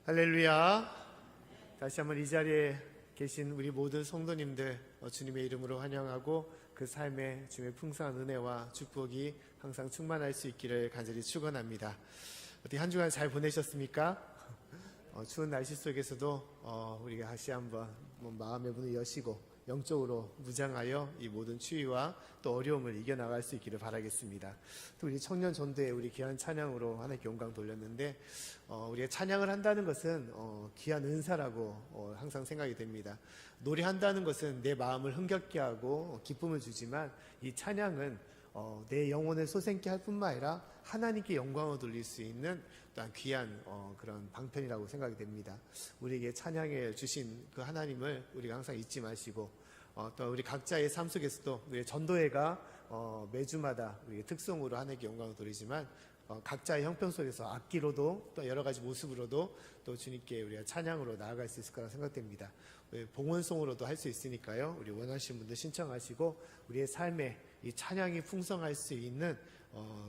할렐루야. 다시 한번 이 자리에 계신 우리 모든 성도님들 주님의 이름으로 환영하고 그 삶에 주님의 풍성한 은혜와 축복이 항상 충만할 수 있기를 간절히 축원합니다. 어떻게 한 주간 잘 보내셨습니까? 추운 날씨 속에서도 우리가 다시 한번 마음의 문을 여시고 영적으로 무장하여 이 모든 추위와 또 어려움을 이겨나갈 수 있기를 바라겠습니다. 또 우리 청년 전도에 우리 귀한 찬양으로 하나님께 영광 돌렸는데 우리가 찬양을 한다는 것은 귀한 은사라고 항상 생각이 됩니다. 노래한다는 것은 내 마음을 흥겹게 하고 기쁨을 주지만 이 찬양은 내 영혼을 솟생케 할 뿐만 아니라 하나님께 영광을 돌릴 수 있는 또한 귀한 그런 방편이라고 생각이 됩니다. 우리에게 찬양해 주신 그 하나님을 우리가 항상 잊지 마시고 또 우리 각자의 삶 속에서도 우리의 전도회가 매주마다 우리의 특성으로 하나님께 영광을 돌리지만 각자의 형편 속에서 악기로도 또 여러 가지 모습으로도 또 주님께 우리가 찬양으로 나아갈 수 있을 거라 생각됩니다. 봉헌송으로도 할 수 있으니까요. 우리 원하시는 분들 신청하시고 우리의 삶에 이 찬양이 풍성할 수 있는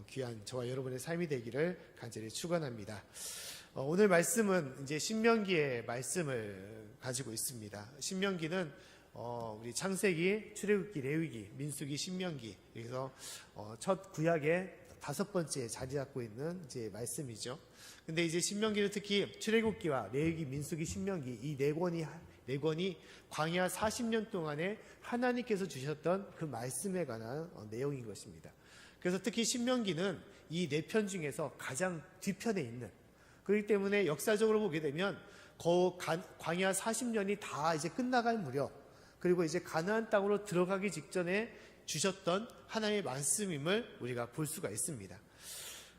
귀한 저와 여러분의 삶이 되기를 간절히 축원합니다. 오늘 말씀은 이제 신명기의 말씀을 가지고 있습니다. 신명기는 우리 창세기, 출애굽기, 레위기, 민수기, 신명기, 그래서 첫 구약의 5번째 자리 잡고 있는 이제 말씀이죠. 근데 이제 신명기는 특히 출애굽기와 레위기, 민수기, 신명기 이 네 권이 광야 40년 동안에 하나님께서 주셨던 그 말씀에 관한 내용인 것입니다. 그래서 특히 신명기는 이 4편 중에서 가장 뒤편에 있는, 그렇기 때문에 역사적으로 보게 되면 광야 40년이 다 이제 끝나갈 무렵, 그리고 이제 가나안 땅으로 들어가기 직전에 주셨던 하나님의 말씀임을 우리가 볼 수가 있습니다.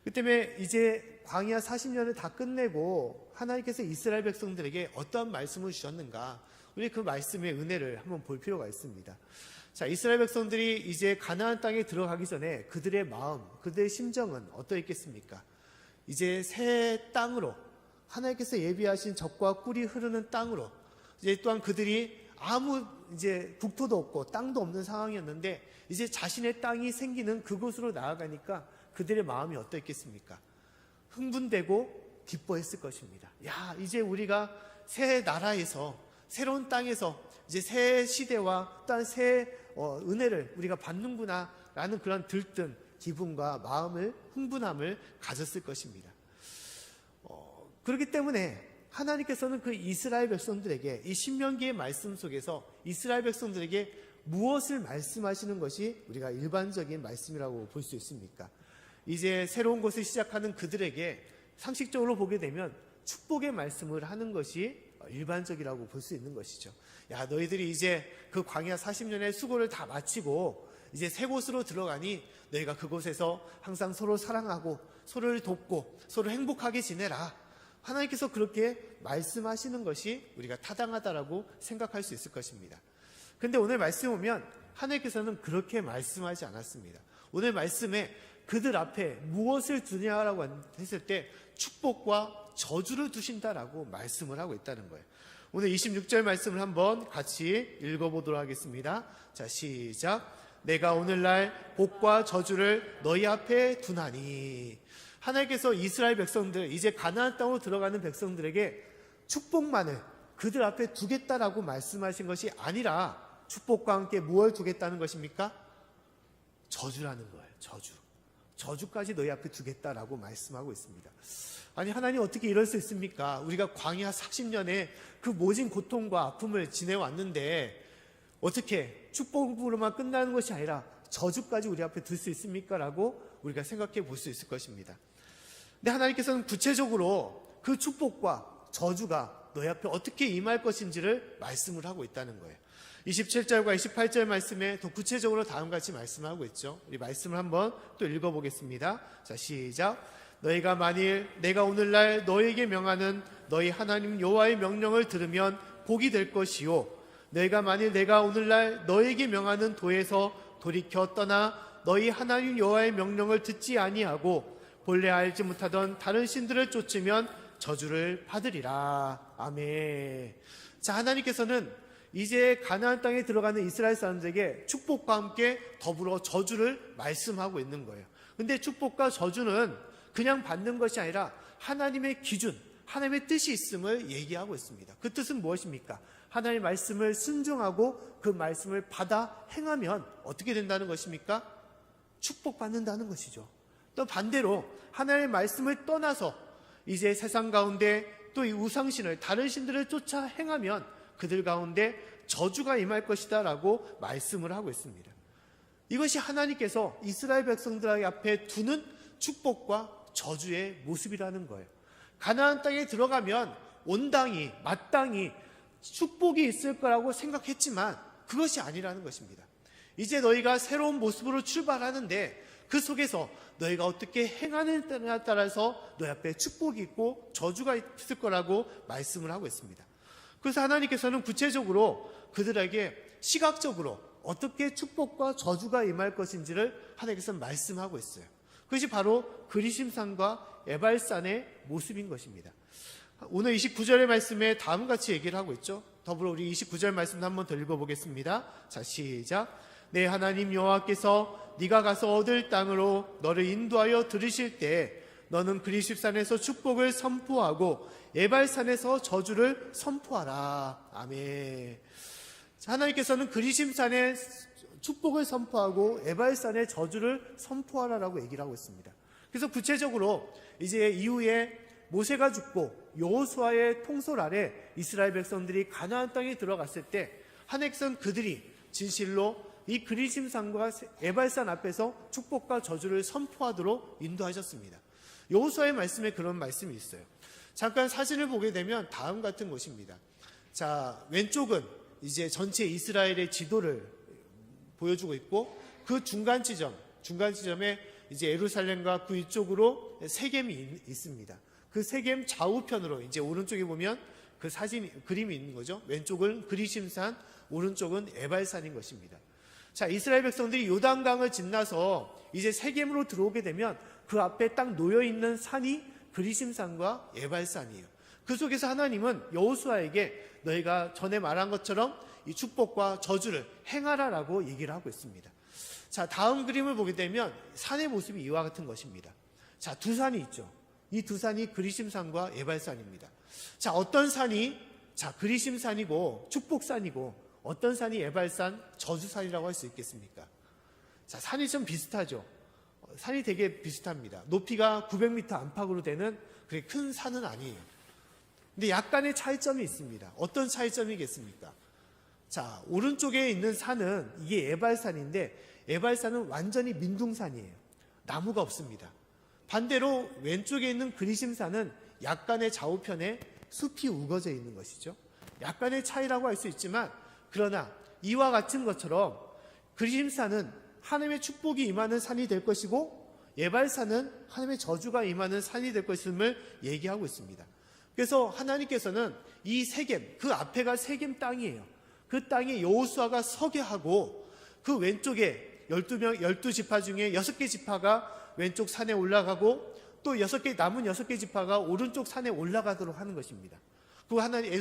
그 때문에 이제 광야 40년을 다 끝내고 하나님께서 이스라엘 백성들에게 어떠한 말씀을 주셨는가, 우리 그 말씀의 은혜를 한번 볼 필요가 있습니다. 자, 이스라엘 백성들이 이제 가나안 땅에 들어가기 전에 그들의 마음, 그들의 심정은 어떠했겠습니까? 이제 새 땅으로, 하나님께서 예비하신 젖과 꿀이 흐르는 땅으로, 이제 또한 그들이 아무 이제 국토도 없고 땅도 없는 상황이었는데 이제 자신의 땅이 생기는 그곳으로 나아가니까 그들의 마음이 어떠했겠습니까? 흥분되고 기뻐했을 것입니다. 야, 이제 우리가 새 나라에서, 새로운 땅에서 이제 새 시대와 또한 새 은혜를 우리가 받는구나 라는 그런 들뜬 기분과 마음을, 흥분함을 가졌을 것입니다. 그렇기 때문에 하나님께서는 그 이스라엘 백성들에게 이 신명기의 말씀 속에서 이스라엘 백성들에게 무엇을 말씀하시는 것이 우리가 일반적인 말씀이라고 볼 수 있습니까? 이제 새로운 것을 시작하는 그들에게 상식적으로 보게 되면 축복의 말씀을 하는 것이 일반적이라고 볼 수 있는 것이죠. 야, 너희들이 이제 그 광야 40년의 수고를 다 마치고 이제 새 곳으로 들어가니 너희가 그곳에서 항상 서로 사랑하고 서로를 돕고 서로 행복하게 지내라. 하나님께서 그렇게 말씀하시는 것이 우리가 타당하다라고 생각할 수 있을 것입니다. 그런데 오늘 말씀 보면 하나님께서는 그렇게 말씀하지 않았습니다. 오늘 말씀에 그들 앞에 무엇을 두냐라고 했을 때 축복과 저주를 두신다라고 말씀을 하고 있다는 거예요. 오늘 26절 말씀을 한번 같이 읽어보도록 하겠습니다. 자, 시작. 내가 오늘날 복과 저주를 너희 앞에 두나니. 하나님께서 이스라엘 백성들, 이제 가나안 땅으로 들어가는 백성들에게 축복만을 그들 앞에 두겠다라고 말씀하신 것이 아니라 축복과 함께 무엇을 두겠다는 것입니까? 저주라는 거예요. 저주까지 너희 앞에 두겠다라고 말씀하고 있습니다. 아니, 하나님 어떻게 이럴 수 있습니까? 우리가 광야 40년에 그 모진 고통과 아픔을 지내왔는데 어떻게 축복으로만 끝나는 것이 아니라 저주까지 우리 앞에 둘 수 있습니까? 라고 우리가 생각해 볼 수 있을 것입니다. 근데 하나님께서는 구체적으로 그 축복과 저주가 너희 앞에 어떻게 임할 것인지를 말씀을 하고 있다는 거예요. 27절과 28절 말씀에 더 구체적으로 다음같이 말씀하고 있죠. 우리 말씀을 한번 또 읽어보겠습니다. 자, 시작. 너희가 만일 내가 오늘날 너희에게 명하는 너희 하나님 여호와의 명령을 들으면 복이 될 것이요, 너희가 만일 내가 오늘날 너희에게 명하는 도에서 돌이켜 떠나 너희 하나님 여호와의 명령을 듣지 아니하고 본래 알지 못하던 다른 신들을 쫓으면 저주를 받으리라. 아멘. 자, 하나님께서는 이제 가나안 땅에 들어가는 이스라엘 사람들에게 축복과 함께 더불어 저주를 말씀하고 있는 거예요. 근데 축복과 저주는 그냥 받는 것이 아니라 하나님의 기준, 하나님의 뜻이 있음을 얘기하고 있습니다. 그 뜻은 무엇입니까? 하나님의 말씀을 순종하고 그 말씀을 받아 행하면 어떻게 된다는 것입니까? 축복받는다는 것이죠. 또 반대로 하나님의 말씀을 떠나서 이제 세상 가운데 또 이 우상신을, 다른 신들을 쫓아 행하면 그들 가운데 저주가 임할 것이다 라고 말씀을 하고 있습니다. 이것이 하나님께서 이스라엘 백성들 앞에 두는 축복과 저주의 모습이라는 거예요. 가나안 땅에 들어가면 온당히 마땅히 축복이 있을 거라고 생각했지만 그것이 아니라는 것입니다. 이제 너희가 새로운 모습으로 출발하는데 그 속에서 너희가 어떻게 행하느냐에 따라서 너희 앞에 축복이 있고 저주가 있을 거라고 말씀을 하고 있습니다. 그래서 하나님께서는 구체적으로 그들에게 시각적으로 어떻게 축복과 저주가 임할 것인지를 하나님께서 말씀하고 있어요. 그것이 바로 그리심산과 에발산의 모습인 것입니다. 오늘 29절의 말씀에 다음같이 얘기를 하고 있죠. 더불어 우리 29절 말씀도 한번 더 읽어보겠습니다. 자, 시작. 내 하나님 여호와께서 네가 가서 얻을 땅으로 너를 인도하여 들으실 때 너는 그리심산에서 축복을 선포하고 에발산에서 저주를 선포하라. 아멘. 하나님께서는 그리심산에 축복을 선포하고 에발산에 저주를 선포하라라고 얘기를 하고 있습니다. 그래서 구체적으로 이제 이후에 모세가 죽고 여호수아의 통솔 아래 이스라엘 백성들이 가나안 땅에 들어갔을 때 하나님께서는 그들이 진실로 이 그리심산과 에발산 앞에서 축복과 저주를 선포하도록 인도하셨습니다. 여호수아의 말씀에 그런 말씀이 있어요. 잠깐 사진을 보게 되면 다음 같은 것입니다. 자, 왼쪽은 이제 전체 이스라엘의 지도를 보여주고 있고 그 중간 지점에 이제 예루살렘과 그 위쪽으로 세겜이 있습니다. 그 세겜 좌우편으로 이제 오른쪽에 보면 그 그림이 있는 거죠. 왼쪽은 그리심산, 오른쪽은 에발산인 것입니다. 자, 이스라엘 백성들이 요단강을 지나서 이제 세겜으로 들어오게 되면 그 앞에 딱 놓여 있는 산이 그리심산과 에발산이에요. 그 속에서 하나님은 여호수아에게 너희가 전에 말한 것처럼 이 축복과 저주를 행하라라고 얘기를 하고 있습니다. 자, 다음 그림을 보게 되면 산의 모습이 이와 같은 것입니다. 자, 두 산이 있죠. 이 두 산이 그리심산과 에발산입니다. 자, 어떤 산이 그리심산이고 축복산이고 어떤 산이 에발산, 저주산이라고 할 수 있겠습니까? 자, 산이 좀 비슷하죠. 산이 되게 비슷합니다. 높이가 900m 안팎으로 되는 그렇게 큰 산은 아니에요. 근데 약간의 차이점이 있습니다. 어떤 차이점이겠습니까? 자, 오른쪽에 있는 산은 이게 에발산인데 에발산은 완전히 민둥산이에요. 나무가 없습니다. 반대로 왼쪽에 있는 그리심산은 약간의 좌우편에 숲이 우거져 있는 것이죠. 약간의 차이라고 할 수 있지만 그러나 이와 같은 것처럼 그리심산은 하나님의 축복이 임하는 산이 될 것이고 에발산은 하나님의 저주가 임하는 산이 될 것임을 얘기하고 있습니다. 그래서 하나님께서는 이 세겜, 그 앞에가 세겜 땅이에요. 그 땅에 여호수아가 서게 하고 그 왼쪽에 12지파 중에 6개 지파가 왼쪽 산에 올라가고 또 남은 6개 지파가 오른쪽 산에 올라가도록 하는 것입니다. 그 하나님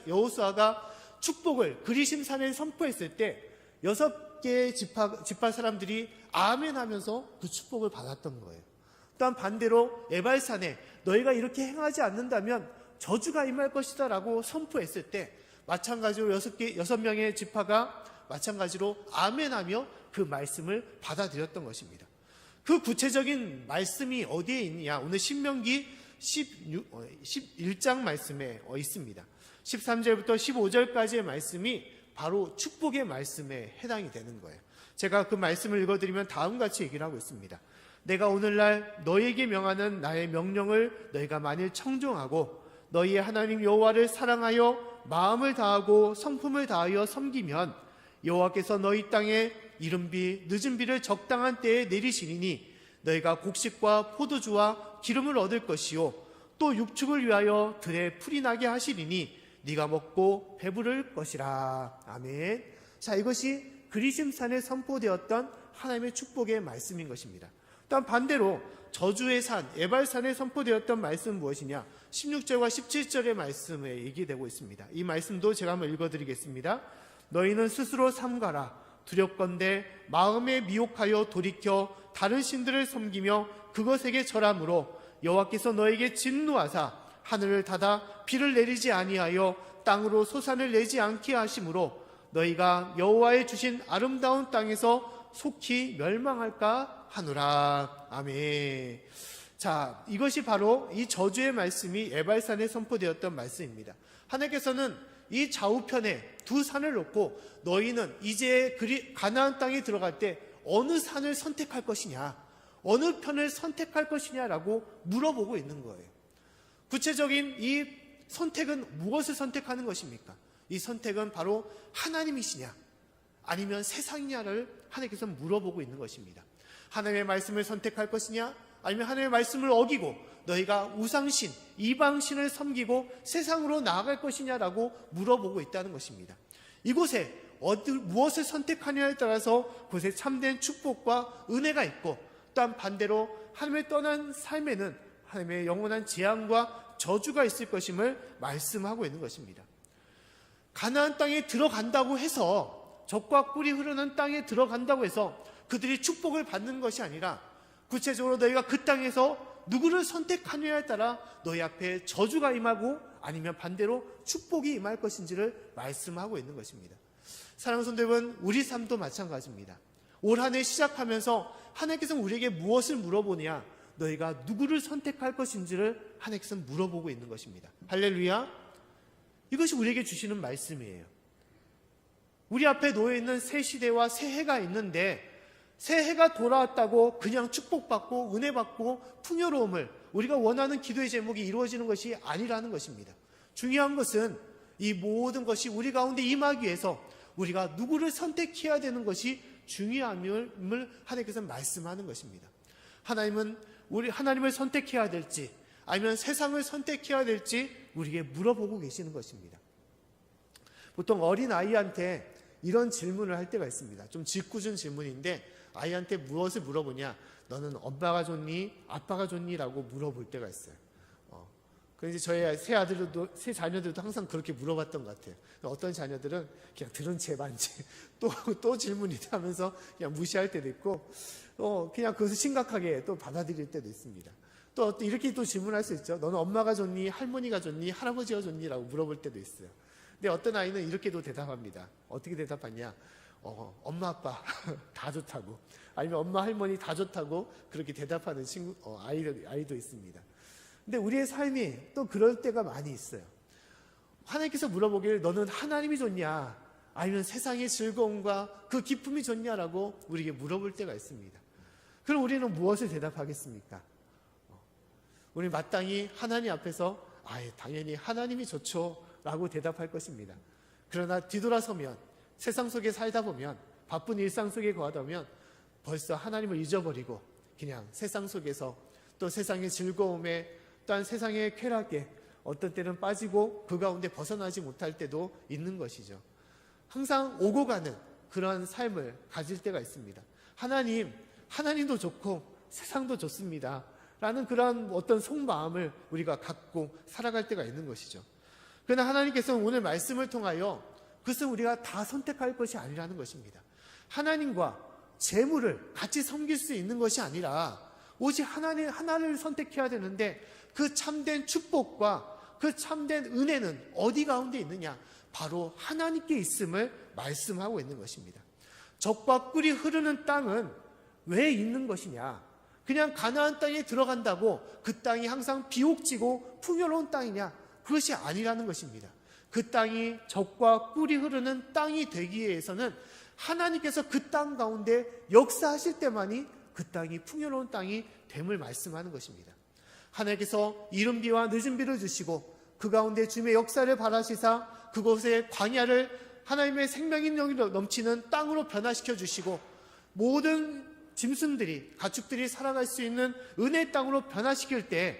여호수아가 축복을 그리심산에 선포했을 때 6개의 지파 사람들이 아멘 하면서 그 축복을 받았던 거예요. 또한 반대로 에발산에 너희가 이렇게 행하지 않는다면 저주가 임할 것이다 라고 선포했을 때 마찬가지로 6명의 지파가 마찬가지로 아멘하며 그 말씀을 받아들였던 것입니다. 그 구체적인 말씀이 어디에 있느냐? 오늘 신명기 11장 말씀에 있습니다. 13절부터 15절까지의 말씀이 바로 축복의 말씀에 해당이 되는 거예요. 제가 그 말씀을 읽어드리면 다음같이 얘기를 하고 있습니다. 내가 오늘날 너희에게 명하는 나의 명령을 너희가 만일 청종하고 너희의 하나님 여호와를 사랑하여 마음을 다하고 성품을 다하여 섬기면 여호와께서 너희 땅에 이른비 늦은 비를 적당한 때에 내리시리니 너희가 곡식과 포도주와 기름을 얻을 것이요 또 육축을 위하여 들에 풀이 나게 하시리니 네가 먹고 배부를 것이라. 아멘. 자, 이것이 그리심산에 선포되었던 하나님의 축복의 말씀인 것입니다. 또한 반대로 저주의 산 에발산에 선포되었던 말씀은 무엇이냐? 16절과 17절의 말씀에 얘기되고 있습니다. 이 말씀도 제가 한번 읽어드리겠습니다. 너희는 스스로 삼가라. 두렵건대 마음에 미혹하여 돌이켜 다른 신들을 섬기며 그것에게 절함으로 여호와께서 너에게 진노하사 하늘을 닫아 비를 내리지 아니하여 땅으로 소산을 내지 않게 하심으로 너희가 여호와의 주신 아름다운 땅에서 속히 멸망할까 하노라. 아멘. 자, 이것이 바로 이 저주의 말씀이 에발산에 선포되었던 말씀입니다. 하나님께서는 이 좌우편에 두 산을 놓고 너희는 이제 가나안 땅에 들어갈 때 어느 산을 선택할 것이냐, 어느 편을 선택할 것이냐라고 물어보고 있는 거예요. 구체적인 이 선택은 무엇을 선택하는 것입니까? 이 선택은 바로 하나님이시냐 아니면 세상이냐를 하나님께서 물어보고 있는 것입니다. 하나님의 말씀을 선택할 것이냐 아니면 하나님의 말씀을 어기고 너희가 우상신, 이방신을 섬기고 세상으로 나아갈 것이냐라고 물어보고 있다는 것입니다. 이곳에 무엇을 선택하느냐에 따라서 그곳에 참된 축복과 은혜가 있고, 또한 반대로 하나님을 떠난 삶에는 하나님의 영원한 재앙과 저주가 있을 것임을 말씀하고 있는 것입니다. 가나안 땅에 들어간다고 해서, 젖과 꿀이 흐르는 땅에 들어간다고 해서 그들이 축복을 받는 것이 아니라, 구체적으로 너희가 그 땅에서 누구를 선택하느냐에 따라 너희 앞에 저주가 임하고 아니면 반대로 축복이 임할 것인지를 말씀하고 있는 것입니다. 사랑하는 성도 여러분, 우리 삶도 마찬가지입니다. 올 한 해 시작하면서 하나님께서는 우리에게 무엇을 물어보냐, 너희가 누구를 선택할 것인지를 하나님께서는 물어보고 있는 것입니다. 할렐루야. 이것이 우리에게 주시는 말씀이에요. 우리 앞에 놓여있는 새 시대와 새 해가 있는데, 새 해가 돌아왔다고 그냥 축복받고 은혜받고 풍요로움을, 우리가 원하는 기도의 제목이 이루어지는 것이 아니라는 것입니다. 중요한 것은 이 모든 것이 우리 가운데 임하기 위해서 우리가 누구를 선택해야 되는 것이 중요함을 하나님께서 말씀하는 것입니다. 하나님은 하나님을 선택해야 될지 아니면 세상을 선택해야 될지 우리에게 물어보고 계시는 것입니다. 보통 어린 아이한테 이런 질문을 할 때가 있습니다. 좀 짓궂은 질문인데, 아이한테 무엇을 물어보냐, 너는 엄마가 좋니 아빠가 좋니? 라고 물어볼 때가 있어요. 그래서 저희 새 자녀들도 항상 그렇게 물어봤던 것 같아요. 어떤 자녀들은 그냥 들은 채 반지 또 질문이 하면서 그냥 무시할 때도 있고, 그냥 그것을 심각하게 또 받아들일 때도 있습니다. 또 이렇게 또 질문할 수 있죠. 너는 엄마가 좋니 할머니가 좋니 할아버지가 좋니? 라고 물어볼 때도 있어요. 근데 어떤 아이는 이렇게도 대답합니다. 어떻게 대답하냐, 엄마 아빠 다 좋다고, 아니면 엄마 할머니 다 좋다고 그렇게 대답하는 아이도 있습니다. 근데 우리의 삶이 또 그럴 때가 많이 있어요. 하나님께서 물어보기를 너는 하나님이 좋냐 아니면 세상의 즐거움과 그 기쁨이 좋냐라고 우리에게 물어볼 때가 있습니다. 그럼 우리는 무엇을 대답하겠습니까? 우리 마땅히 하나님 앞에서 당연히 하나님이 좋죠 라고 대답할 것입니다. 그러나 뒤돌아서면, 세상 속에 살다 보면, 바쁜 일상 속에 거하다 보면 벌써 하나님을 잊어버리고 그냥 세상 속에서 또 세상의 즐거움에, 또한 세상의 쾌락에 어떤 때는 빠지고 그 가운데 벗어나지 못할 때도 있는 것이죠. 항상 오고 가는 그런 삶을 가질 때가 있습니다. 하나님도 좋고 세상도 좋습니다 라는 그런 어떤 속마음을 우리가 갖고 살아갈 때가 있는 것이죠. 그러나 하나님께서는 오늘 말씀을 통하여 그것은 우리가 다 선택할 것이 아니라는 것입니다. 하나님과 재물을 같이 섬길 수 있는 것이 아니라 오직 하나를 선택해야 되는데, 그 참된 축복과 그 참된 은혜는 어디 가운데 있느냐, 바로 하나님께 있음을 말씀하고 있는 것입니다. 젖과 꿀이 흐르는 땅은 왜 있는 것이냐, 그냥 가나안 땅에 들어간다고 그 땅이 항상 비옥지고 풍요로운 땅이냐, 그것이 아니라는 것입니다. 그 땅이 젖과 꿀이 흐르는 땅이 되기 위해서는 하나님께서 그 땅 가운데 역사하실 때만이 그 땅이 풍요로운 땅이 됨을 말씀하는 것입니다. 하나님께서 이른 비와 늦은 비를 주시고 그 가운데 주님의 역사를 바라시사 그곳의 광야를 하나님의 생명이 넘치는 땅으로 변화시켜 주시고, 모든 짐승들이, 가축들이 살아갈 수 있는 은혜의 땅으로 변화시킬 때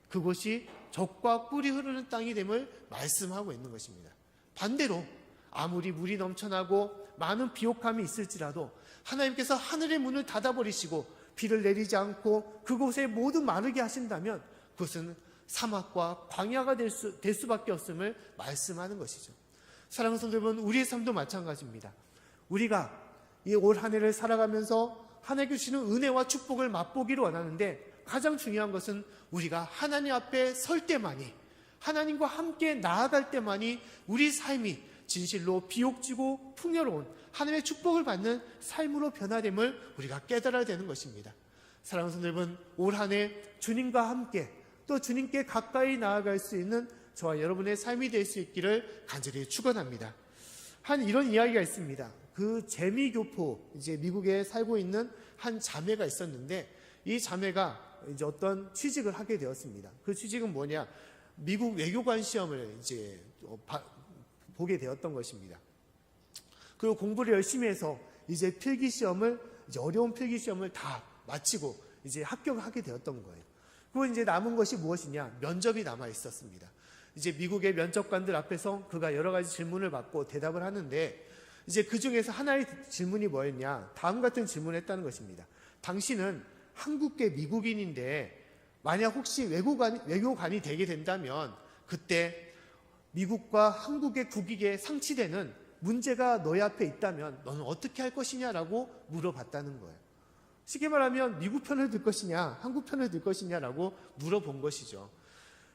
그곳이 젖과 꿀이 흐르는 땅이 됨을 말씀하고 있는 것입니다. 반대로 아무리 물이 넘쳐나고 많은 비옥함이 있을지라도 하나님께서 하늘의 문을 닫아버리시고 비를 내리지 않고 그곳에 모두 마르게 하신다면 그것은 사막과 광야가 될 수밖에 없음을 말씀하는 것이죠. 사랑하는 성도 여러분, 우리의 삶도 마찬가지입니다. 우리가 이 올 한 해를 살아가면서 하나님께 주시는 은혜와 축복을 맛보기를 원하는데, 가장 중요한 것은 우리가 하나님 앞에 설 때만이, 하나님과 함께 나아갈 때만이 우리 삶이 진실로 비옥지고 풍요로운 하나님의 축복을 받는 삶으로 변화됨을 우리가 깨달아야 되는 것입니다. 사랑하는 성도 여러분, 올 한 해 주님과 함께 또 주님께 가까이 나아갈 수 있는 저와 여러분의 삶이 될 수 있기를 간절히 축원합니다. 한 이런 이야기가 있습니다. 그 재미교포, 이제 미국에 살고 있는 한 자매가 있었는데, 이 자매가 이제 어떤 취직을 하게 되었습니다. 그 취직은 뭐냐? 미국 외교관 시험을 이제 보게 되었던 것입니다. 그리고 공부를 열심히 해서 이제 이제 어려운 필기 시험을 다 마치고 이제 합격을 하게 되었던 거예요. 그리고 이제 남은 것이 무엇이냐? 면접이 남아 있었습니다. 이제 미국의 면접관들 앞에서 그가 여러 가지 질문을 받고 대답을 하는데, 이제 그 중에서 하나의 질문이 뭐였냐? 다음 같은 질문을 했다는 것입니다. 당신은 한국계 미국인인데 만약 혹시 외교관이 되게 된다면 그때 미국과 한국의 국익에 상치되는 문제가 너희 앞에 있다면 너는 어떻게 할 것이냐라고 물어봤다는 거예요. 쉽게 말하면 미국 편을 들 것이냐, 한국 편을 들 것이냐라고 물어본 것이죠.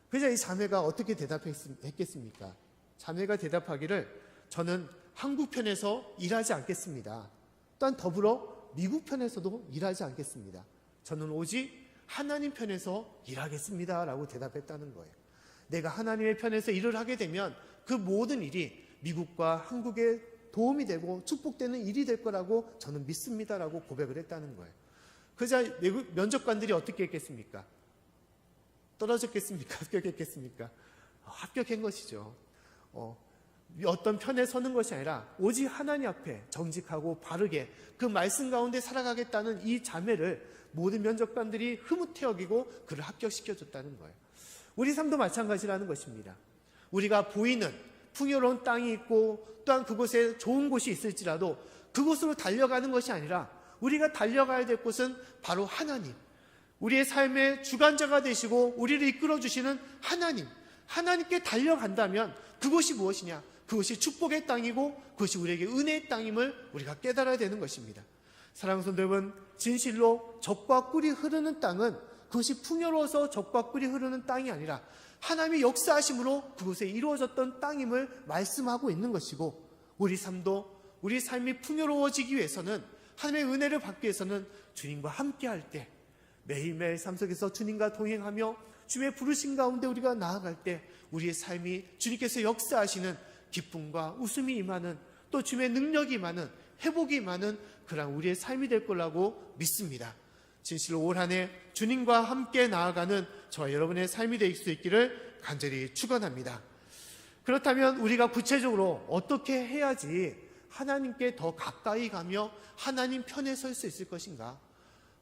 그래서 이 자매가 어떻게 대답했겠습니까? 자매가 대답하기를, 저는 한국 편에서 일하지 않겠습니다. 또한 더불어 미국 편에서도 일하지 않겠습니다. 저는 오직 하나님 편에서 일하겠습니다 라고 대답했다는 거예요. 내가 하나님의 편에서 일을 하게 되면 그 모든 일이 미국과 한국에 도움이 되고 축복되는 일이 될 거라고 저는 믿습니다 라고 고백을 했다는 거예요. 그러자 면접관들이 어떻게 했겠습니까? 떨어졌겠습니까? 합격했겠습니까? 합격한 것이죠. 어떤 편에 서는 것이 아니라 오직 하나님 앞에 정직하고 바르게 그 말씀 가운데 살아가겠다는 이 자매를 모든 면접관들이 흐뭇해 여기고 그를 합격시켜줬다는 거예요. 우리 삶도 마찬가지라는 것입니다. 우리가 보이는 풍요로운 땅이 있고 또한 그곳에 좋은 곳이 있을지라도 그곳으로 달려가는 것이 아니라 우리가 달려가야 될 곳은 바로 하나님, 우리의 삶의 주관자가 되시고 우리를 이끌어주시는 하나님께 달려간다면 그곳이 무엇이냐? 그것이 축복의 땅이고 그것이 우리에게 은혜의 땅임을 우리가 깨달아야 되는 것입니다. 사랑하는 성도 여러분, 진실로 젖과 꿀이 흐르는 땅은 그것이 풍요로워서 젖과 꿀이 흐르는 땅이 아니라 하나님의 역사하심으로 그곳에 이루어졌던 땅임을 말씀하고 있는 것이고, 우리 삶이 풍요로워지기 위해서는, 하나님의 은혜를 받기 위해서는 주님과 함께할 때, 매일매일 삶 속에서 주님과 동행하며 주님의 부르심 가운데 우리가 나아갈 때 우리의 삶이 주님께서 역사하시는 기쁨과 웃음이 임하는, 또 주님의 능력이 임하는, 회복이 임하는 그런 우리의 삶이 될 거라고 믿습니다. 진실로 올 한 해 주님과 함께 나아가는 저와 여러분의 삶이 될 수 있기를 간절히 축원합니다. 그렇다면 우리가 구체적으로 어떻게 해야지 하나님께 더 가까이 가며 하나님 편에 설 수 있을 것인가?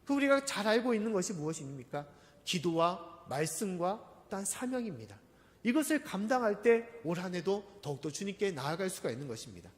우리가 잘 알고 있는 것이 무엇입니까? 기도와 말씀과 또한 사명입니다. 이것을 감당할 때 올 한 해도 더욱더 주님께 나아갈 수가 있는 것입니다.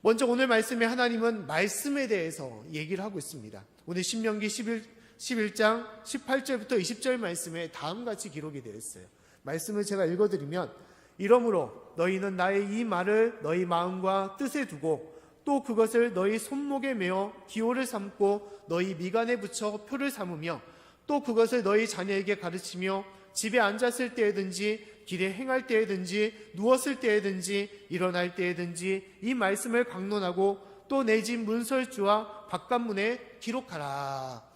먼저 오늘 말씀에 하나님은 말씀에 대해서 얘기를 하고 있습니다. 오늘 신명기 11장 18절부터 20절 말씀에 다음같이 기록이 되어 있어요. 말씀을 제가 읽어드리면, 이러므로 너희는 나의 이 말을 너희 마음과 뜻에 두고 또 그것을 너희 손목에 메어 기호를 삼고 너희 미간에 붙여 표를 삼으며 또 그것을 너희 자녀에게 가르치며 집에 앉았을 때에든지 길에 행할 때에든지 누웠을 때에든지 일어날 때에든지 이 말씀을 강론하고 또 내 집 문설주와 바깥문에 기록하라.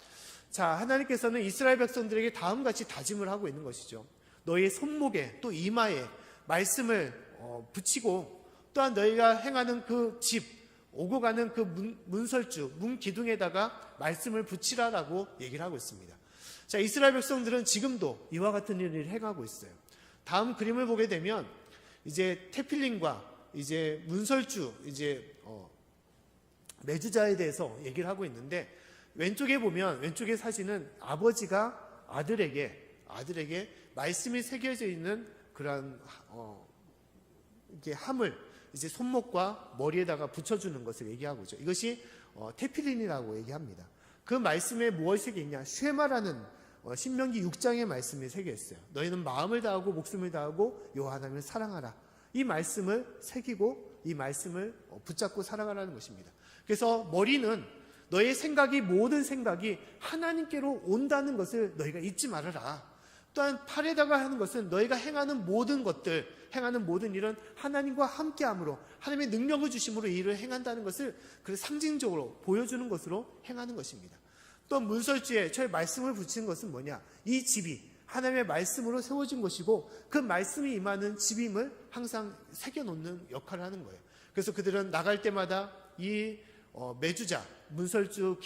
자, 하나님께서는 이스라엘 백성들에게 다음같이 다짐을 하고 있는 것이죠. 너희의 손목에 또 이마에 말씀을 붙이고, 또한 너희가 행하는 그 집, 오고 가는 그 문설주, 문 기둥에다가 말씀을 붙이라라고 얘기를 하고 있습니다. 자, 이스라엘 백성들은 지금도 이와 같은 일을 행하고 있어요. 다음 그림을 보게 되면 이제 테필린과 이제 문설주, 이제 매주자에 대해서 얘기를 하고 있는데, 왼쪽에 보면, 왼쪽의 사진은 아버지가 아들에게 말씀이 새겨져 있는 그런 이렇게 함을 이제 손목과 머리에다가 붙여주는 것을 얘기하고 있죠. 이것이 테필린이라고 얘기합니다. 그 말씀에 무엇이 새겨있냐? 쉐마라는 신명기 6장의 말씀이 새겨있어요. 너희는 마음을 다하고 목숨을 다하고 여호와 하나님을 사랑하라. 이 말씀을 새기고 이 말씀을 붙잡고 살아가라는 것입니다. 그래서 머리는 너의 생각이, 모든 생각이 하나님께로 온다는 것을 너희가 잊지 말아라. 또한 8에다가 하는 것은 너희가 행하는 모든 것들, 행하는 모든 일은 하나님과 함께함으로 하나님의 능력을 주심으로 이 일을 행한다는 것을 그 상징적으로 보여주는 것으로 행하는 것입니다. 또 문설주에 저의 말씀을 붙이는 것은 뭐냐? 이 집이 하나님의 말씀으로 세워진 것이고 그 말씀이 임하는 집임을 항상 새겨놓는 역할을 하는 거예요. 그래서 그들은 나갈 때마다 이 매주자 문설주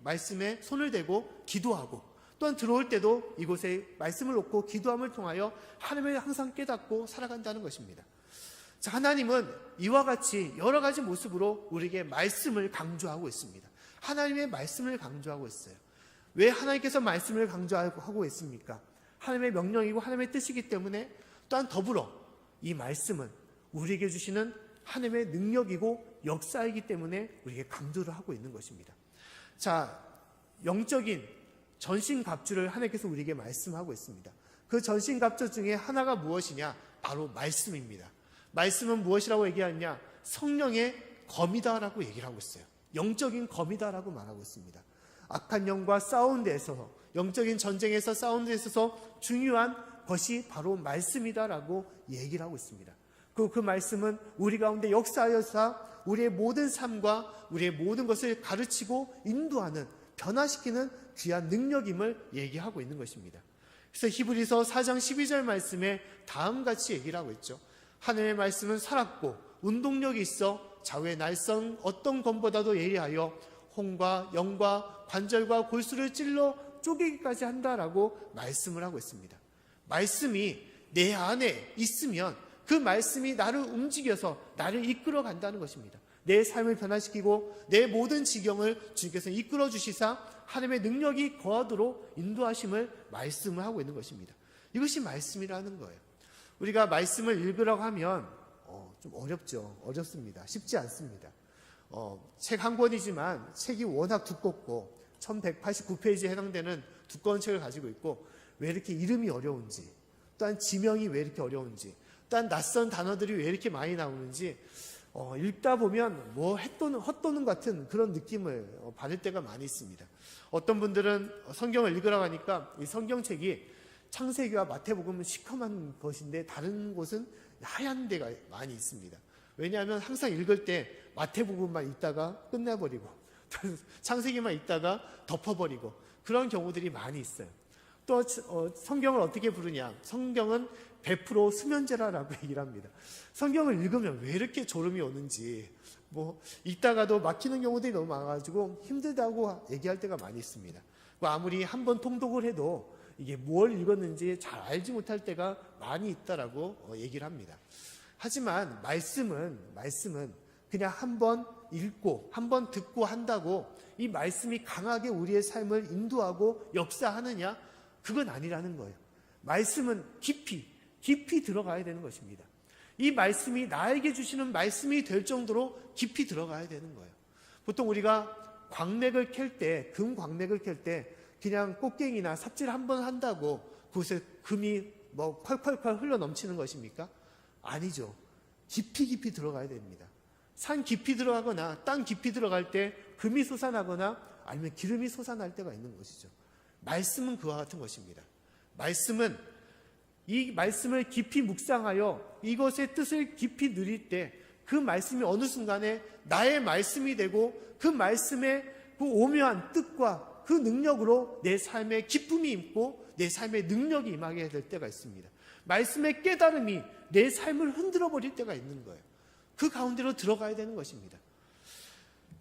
말씀에 손을 대고 기도하고, 또한 들어올 때도 이곳에 말씀을 놓고 기도함을 통하여 하나님을 항상 깨닫고 살아간다는 것입니다. 자, 하나님은 이와 같이 여러 가지 모습으로 우리에게 말씀을 강조하고 있습니다. 하나님의 말씀을 강조하고 있어요. 왜 하나님께서 말씀을 강조하고 있습니까? 하나님의 명령이고 하나님의 뜻이기 때문에, 또한 더불어 이 말씀은 우리에게 주시는 하나님의 능력이고 역사이기 때문에 우리에게 강조를 하고 있는 것입니다. 자, 영적인 전신갑주를 하나님께서 우리에게 말씀하고 있습니다. 그 전신갑주 중에 하나가 무엇이냐? 바로 말씀입니다. 말씀은 무엇이라고 얘기하느냐? 성령의 검이다라고 얘기를 하고 있어요. 영적인 검이다라고 말하고 있습니다. 악한 영과 싸우는 데 있어서, 영적인 전쟁에서 싸우는 데 있어서 중요한 것이 바로 말씀이다라고 얘기를 하고 있습니다. 그 말씀은 우리 가운데 역사하여서 우리의 모든 삶과 우리의 모든 것을 가르치고 인도하는, 변화시키는 귀한 능력임을 얘기하고 있는 것입니다. 그래서 히브리서 4장 12절 말씀에 다음같이 얘기를 하고 있죠. 하나님의 말씀은 살았고 운동력이 있어 좌우의 날선 어떤 검보다도 예리하여 혼과 영과 관절과 골수를 찔러 쪼개기까지 한다라고 말씀을 하고 있습니다. 말씀이 내 안에 있으면 그 말씀이 나를 움직여서 나를 이끌어 간다는 것입니다. 내 삶을 변화시키고 내 모든 지경을 주님께서 이끌어 주시사 하나님의 능력이 거하도록 인도하심을 말씀을 하고 있는 것입니다. 이것이 말씀이라는 거예요. 우리가 말씀을 읽으라고 하면 좀 어렵습니다. 쉽지 않습니다. 책 한 권이지만 책이 워낙 두껍고 1189페이지에 해당되는 두꺼운 책을 가지고 있고, 왜 이렇게 이름이 어려운지, 또한 지명이 왜 이렇게 어려운지, 또한 낯선 단어들이 왜 이렇게 많이 나오는지 읽다 보면 헛도는 같은 그런 느낌을 받을 때가 많이 있습니다. 어떤 분들은 성경을 읽으라고 하니까 이 성경책이 창세기와 마태복음은 시커먼 것인데 다른 곳은 하얀 데가 많이 있습니다. 왜냐하면 항상 읽을 때 마태복음만 읽다가 끝내버리고 창세기만 읽다가 덮어버리고 그런 경우들이 많이 있어요. 또 성경을 어떻게 부르냐? 성경은 100% 수면제라고 얘기를 합니다. 성경을 읽으면 왜 이렇게 졸음이 오는지 읽다가도 막히는 경우들이 너무 많아가지고 힘들다고 얘기할 때가 많이 있습니다. 아무리 한 번 통독을 해도 이게 뭘 읽었는지 잘 알지 못할 때가 많이 있다라고 얘기를 합니다. 하지만 말씀은 그냥 한 번 읽고 한 번 듣고 한다고 이 말씀이 강하게 우리의 삶을 인도하고 역사하느냐? 그건 아니라는 거예요. 말씀은 깊이 들어가야 되는 것입니다. 이 말씀이 나에게 주시는 말씀이 될 정도로 깊이 들어가야 되는 거예요. 보통 우리가 광맥을 캘 때, 금 광맥을 캘 때 그냥 꽃갱이나 삽질 한 번 한다고 그곳에 금이 콸콸콸 흘러 넘치는 것입니까? 아니죠. 깊이 들어가야 됩니다. 산 깊이 들어가거나 땅 깊이 들어갈 때 금이 솟아나거나 아니면 기름이 솟아날 때가 있는 것이죠. 말씀은 그와 같은 것입니다. 말씀은 이 말씀을 깊이 묵상하여 이것의 뜻을 깊이 누릴 때 그 말씀이 어느 순간에 나의 말씀이 되고 그 말씀의 그 오묘한 뜻과 그 능력으로 내 삶에 기쁨이 있고 내 삶에 능력이 임하게 될 때가 있습니다. 말씀의 깨달음이 내 삶을 흔들어 버릴 때가 있는 거예요. 그 가운데로 들어가야 되는 것입니다.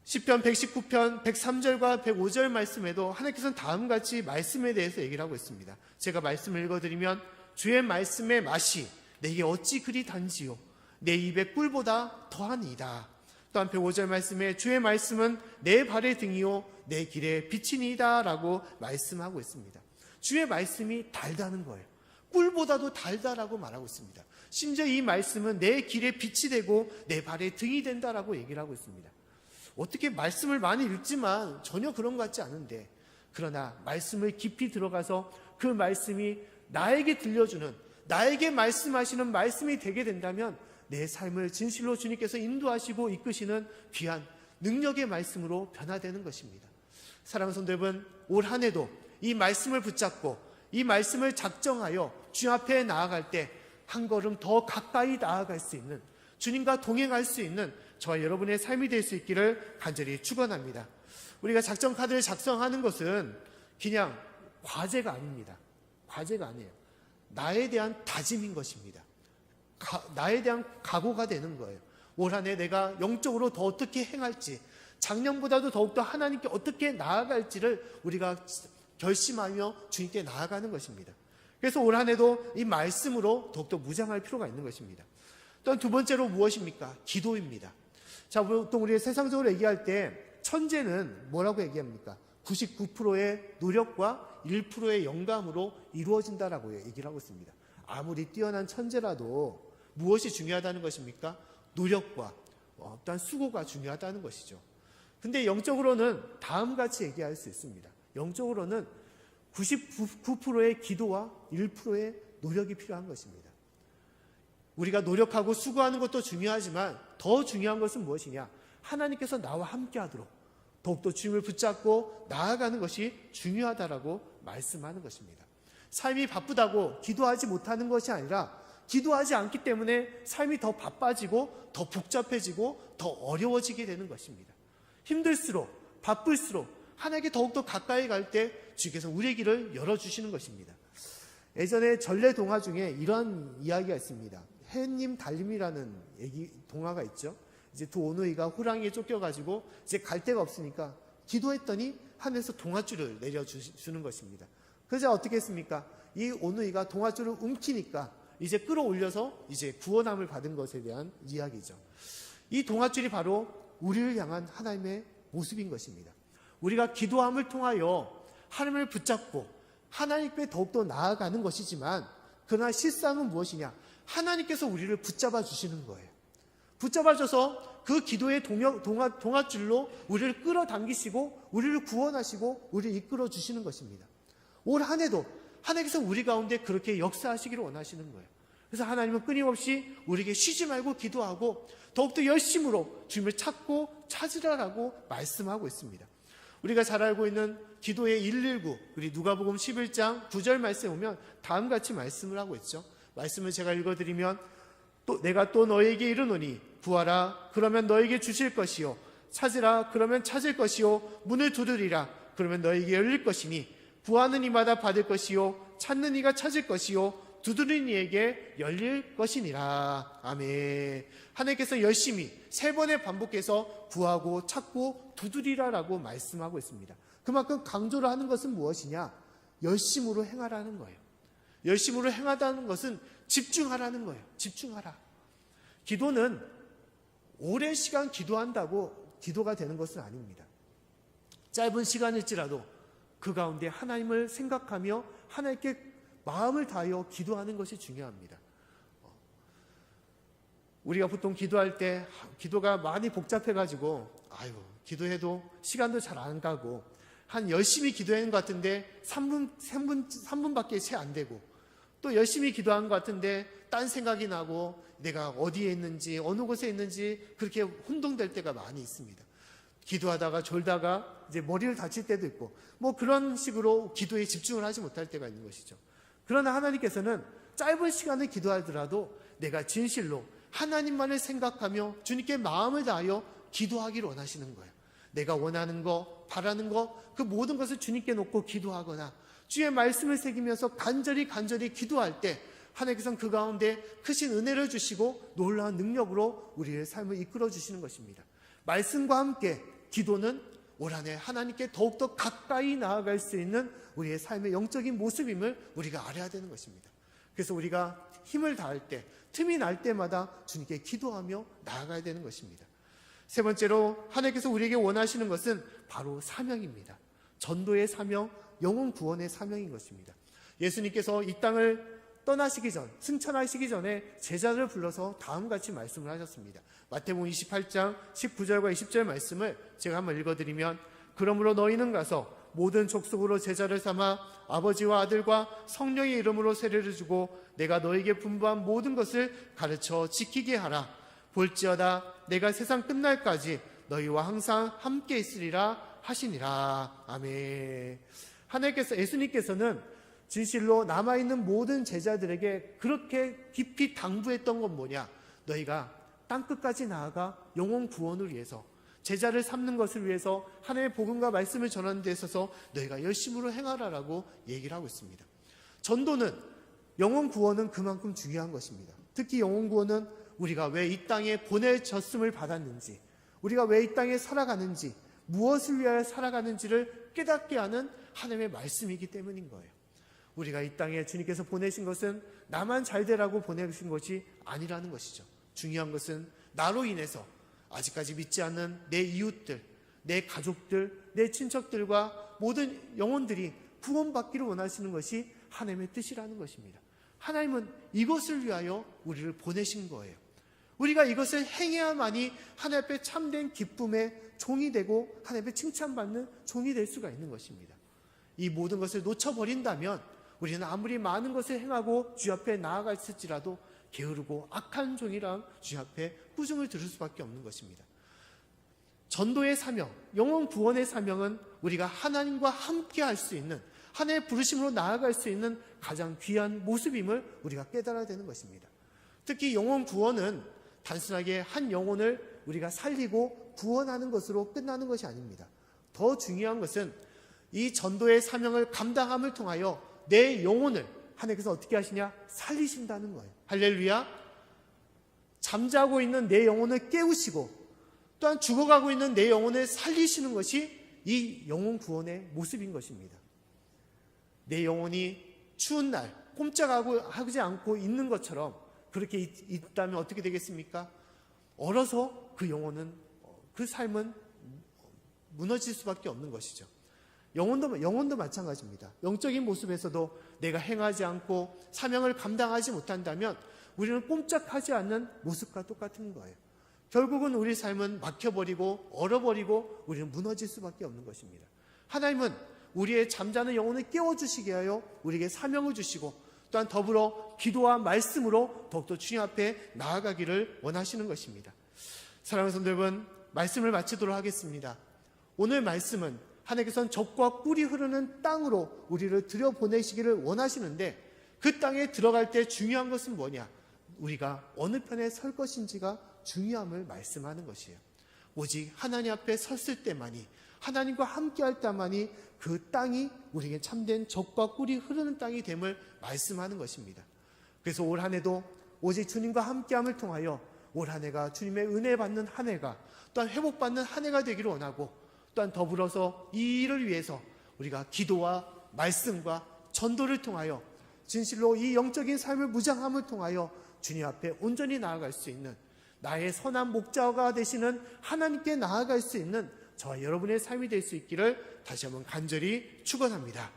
시편 119편 103절과 105절 말씀에도 하나님께서는 다음같이 말씀에 대해서 얘기를 하고 있습니다. 제가 말씀을 읽어드리면 주의 말씀의 맛이 내게 어찌 그리 단지요 내 입의 꿀보다 더하니이다. 또한 105절 말씀에 주의 말씀은 내 발의 등이요 내 길의 빛이니이다 라고 말씀하고 있습니다. 주의 말씀이 달다는 거예요. 꿀보다도 달다라고 말하고 있습니다. 심지어 이 말씀은 내 길의 빛이 되고 내 발의 등이 된다라고 얘기를 하고 있습니다. 어떻게 말씀을 많이 읽지만 전혀 그런 것 같지 않은데, 그러나 말씀을 깊이 들어가서 그 말씀이 나에게 들려주는, 나에게 말씀하시는 말씀이 되게 된다면 내 삶을 진실로 주님께서 인도하시고 이끄시는 귀한 능력의 말씀으로 변화되는 것입니다. 사랑하는 성도 여러분, 올 한 해도 이 말씀을 붙잡고 이 말씀을 작정하여 주 앞에 나아갈 때 한 걸음 더 가까이 나아갈 수 있는, 주님과 동행할 수 있는 저와 여러분의 삶이 될 수 있기를 간절히 축원합니다. 우리가 작전 카드를 작성하는 것은 그냥 과제가 아닙니다. 과제가 아니에요. 나에 대한 다짐인 것입니다. 나에 대한 각오가 되는 거예요. 올 한 해 내가 영적으로 더 어떻게 행할지, 작년보다도 더욱더 하나님께 어떻게 나아갈지를 우리가 결심하며 주님께 나아가는 것입니다. 그래서 올 한 해도 이 말씀으로 더욱더 무장할 필요가 있는 것입니다. 또한 두 번째로 무엇입니까? 기도입니다. 자, 보통 우리 세상적으로 얘기할 때 천재는 뭐라고 얘기합니까? 99%의 노력과 1%의 영감으로 이루어진다라고 얘기를 하고 있습니다. 아무리 뛰어난 천재라도 무엇이 중요하다는 것입니까? 노력과 어떠한 수고가 중요하다는 것이죠. 근데 영적으로는 다음같이 얘기할 수 있습니다. 영적으로는 99%의 기도와 1%의 노력이 필요한 것입니다. 우리가 노력하고 수고하는 것도 중요하지만 더 중요한 것은 무엇이냐? 하나님께서 나와 함께 하도록 더욱더 주님을 붙잡고 나아가는 것이 중요하다라고 말씀하는 것입니다. 삶이 바쁘다고 기도하지 못하는 것이 아니라 기도하지 않기 때문에 삶이 더 바빠지고 더 복잡해지고 더 어려워지게 되는 것입니다. 힘들수록 바쁠수록 하나님께 더욱더 가까이 갈 때 주께서 우리의 길을 열어주시는 것입니다. 예전에 전래 동화 중에 이런 이야기가 있습니다. 해님 달님이라는 동화가 있죠. 이제 두 오누이가 호랑이에 쫓겨가지고 이제 갈 데가 없으니까 기도했더니 하늘에서 동아줄을 내려주는 것입니다. 그래서 어떻게 했습니까? 이 오누이가 동아줄을 움키니까 이제 끌어올려서 이제 구원함을 받은 것에 대한 이야기죠. 이 동아줄이 바로 우리를 향한 하나님의 모습인 것입니다. 우리가 기도함을 통하여 하나님을 붙잡고 하나님께 더욱더 나아가는 것이지만 그러나 실상은 무엇이냐? 하나님께서 우리를 붙잡아 주시는 거예요. 붙잡아줘서 그 기도의 동아줄로 우리를 끌어당기시고 우리를 구원하시고 우리를 이끌어 주시는 것입니다. 올 한 해도 하나님께서 우리 가운데 그렇게 역사하시기를 원하시는 거예요. 그래서 하나님은 끊임없이 우리에게 쉬지 말고 기도하고 더욱더 열심으로 주님을 찾고 찾으라라고 말씀하고 있습니다. 우리가 잘 알고 있는 기도의 119, 우리 누가복음 11장 9절 말씀에 보면 다음같이 말씀을 하고 있죠. 말씀을 제가 읽어드리면 내가 또 너에게 이르노니 구하라 그러면 너에게 주실 것이요 찾으라 그러면 찾을 것이요 문을 두드리라 그러면 너에게 열릴 것이니 구하는 이마다 받을 것이요 찾는 이가 찾을 것이요 두드리는 이에게 열릴 것이니라. 아멘. 하나님께서 열심히 3번에 반복해서 구하고 찾고 두드리라라고 말씀하고 있습니다. 그만큼 강조를 하는 것은 무엇이냐? 열심으로 행하라는 거예요. 열심으로 행하다는 것은 집중하라는 거예요. 집중하라. 기도는 오랜 시간 기도한다고 기도가 되는 것은 아닙니다. 짧은 시간일지라도 그 가운데 하나님을 생각하며 하나님께 마음을 다하여 기도하는 것이 중요합니다. 우리가 보통 기도할 때 기도가 많이 복잡해가지고 기도해도 시간도 잘 안 가고 한 열심히 기도하는 것 같은데 3분밖에 채 안 되고 또 열심히 기도한 것 같은데 딴 생각이 나고 내가 어디에 있는지 어느 곳에 있는지 그렇게 혼동될 때가 많이 있습니다. 기도하다가 졸다가 이제 머리를 다칠 때도 있고 그런 식으로 기도에 집중을 하지 못할 때가 있는 것이죠. 그러나 하나님께서는 짧은 시간을 기도하더라도 내가 진실로 하나님만을 생각하며 주님께 마음을 다하여 기도하기를 원하시는 거예요. 내가 원하는 거, 바라는 거, 그 모든 것을 주님께 놓고 기도하거나 주의 말씀을 새기면서 간절히 기도할 때 하나님께서는 그 가운데 크신 은혜를 주시고 놀라운 능력으로 우리의 삶을 이끌어 주시는 것입니다. 말씀과 함께 기도는 올 한 해 하나님께 더욱더 가까이 나아갈 수 있는 우리의 삶의 영적인 모습임을 우리가 알아야 되는 것입니다. 그래서 우리가 힘을 다할 때, 틈이 날 때마다 주님께 기도하며 나아가야 되는 것입니다. 세 번째로 하나님께서 우리에게 원하시는 것은 바로 사명입니다. 전도의 사명, 영혼 구원의 사명인 것입니다. 예수님께서 이 땅을 떠나시기 전, 승천하시기 전에 제자들을 불러서 다음같이 말씀을 하셨습니다. 마태복음 28장 19절과 20절 말씀을 제가 한번 읽어드리면 그러므로 너희는 가서 모든 족속으로 제자를 삼아 아버지와 아들과 성령의 이름으로 세례를 주고 내가 너에게 분부한 모든 것을 가르쳐 지키게 하라. 볼지어다 내가 세상 끝날까지 너희와 항상 함께 있으리라 하시니라. 아멘. 하나님께서 예수님께서는 진실로 남아있는 모든 제자들에게 그렇게 깊이 당부했던 건 뭐냐? 너희가 땅끝까지 나아가 영혼 구원을 위해서, 제자를 삼는 것을 위해서 하나님의 복음과 말씀을 전하는 데 있어서 너희가 열심으로 행하라라고 얘기를 하고 있습니다. 전도는, 영혼 구원은 그만큼 중요한 것입니다. 특히 영혼 구원은 우리가 왜 이 땅에 보내졌음을 받았는지, 우리가 왜 이 땅에 살아가는지, 무엇을 위하여 살아가는지를 깨닫게 하는 하나님의 말씀이기 때문인 거예요. 우리가 이 땅에 주님께서 보내신 것은 나만 잘 되라고 보내신 것이 아니라는 것이죠. 중요한 것은 나로 인해서 아직까지 믿지 않는 내 이웃들, 내 가족들, 내 친척들과 모든 영혼들이 구원받기를 원하시는 것이 하나님의 뜻이라는 것입니다. 하나님은 이것을 위하여 우리를 보내신 거예요. 우리가 이것을 행해야만이 하나님 앞에 참된 기쁨의 종이 되고 하나님 앞에 칭찬받는 종이 될 수가 있는 것입니다. 이 모든 것을 놓쳐버린다면 우리는 아무리 많은 것을 행하고 주 앞에 나아갔을지라도 게으르고 악한 종이랑 주 앞에 꾸중을 들을 수밖에 없는 것입니다. 전도의 사명, 영혼 구원의 사명은 우리가 하나님과 함께 할 수 있는, 하나님의 부르심으로 나아갈 수 있는 가장 귀한 모습임을 우리가 깨달아야 되는 것입니다. 특히 영혼 구원은 단순하게 한 영혼을 우리가 살리고 구원하는 것으로 끝나는 것이 아닙니다. 더 중요한 것은 이 전도의 사명을 감당함을 통하여 내 영혼을 하나님께서 어떻게 하시냐? 살리신다는 거예요. 할렐루야. 잠자고 있는 내 영혼을 깨우시고 또한 죽어가고 있는 내 영혼을 살리시는 것이 이 영혼 구원의 모습인 것입니다. 내 영혼이 추운 날 꼼짝하지 않고 있는 것처럼 그렇게 있다면 어떻게 되겠습니까? 얼어서 그 영혼은, 그 삶은 무너질 수밖에 없는 것이죠. 영혼도 마찬가지입니다. 영적인 모습에서도 내가 행하지 않고 사명을 감당하지 못한다면 우리는 꼼짝하지 않는 모습과 똑같은 거예요. 결국은 우리 삶은 막혀버리고 얼어버리고 우리는 무너질 수밖에 없는 것입니다. 하나님은 우리의 잠자는 영혼을 깨워주시게 하여 우리에게 사명을 주시고 또한 더불어 기도와 말씀으로 더욱더 주님 앞에 나아가기를 원하시는 것입니다. 사랑하는 성도 여러분, 말씀을 마치도록 하겠습니다. 오늘 말씀은 하나님께서는 젖과 꿀이 흐르는 땅으로 우리를 들여보내시기를 원하시는데 그 땅에 들어갈 때 중요한 것은 뭐냐? 우리가 어느 편에 설 것인지가 중요함을 말씀하는 것이에요. 오직 하나님 앞에 섰을 때만이, 하나님과 함께할 때만이 그 땅이 우리에게 참된 젖과 꿀이 흐르는 땅이 됨을 말씀하는 것입니다. 그래서 올 한 해도 오직 주님과 함께함을 통하여 올 한 해가 주님의 은혜 받는 한 해가, 또한 회복받는 한 해가 되기를 원하고, 또한 더불어서 이 일을 위해서 우리가 기도와 말씀과 전도를 통하여 진실로 이 영적인 삶을 무장함을 통하여 주님 앞에 온전히 나아갈 수 있는, 나의 선한 목자가 되시는 하나님께 나아갈 수 있는 저와 여러분의 삶이 될 수 있기를 다시 한번 간절히 축원합니다.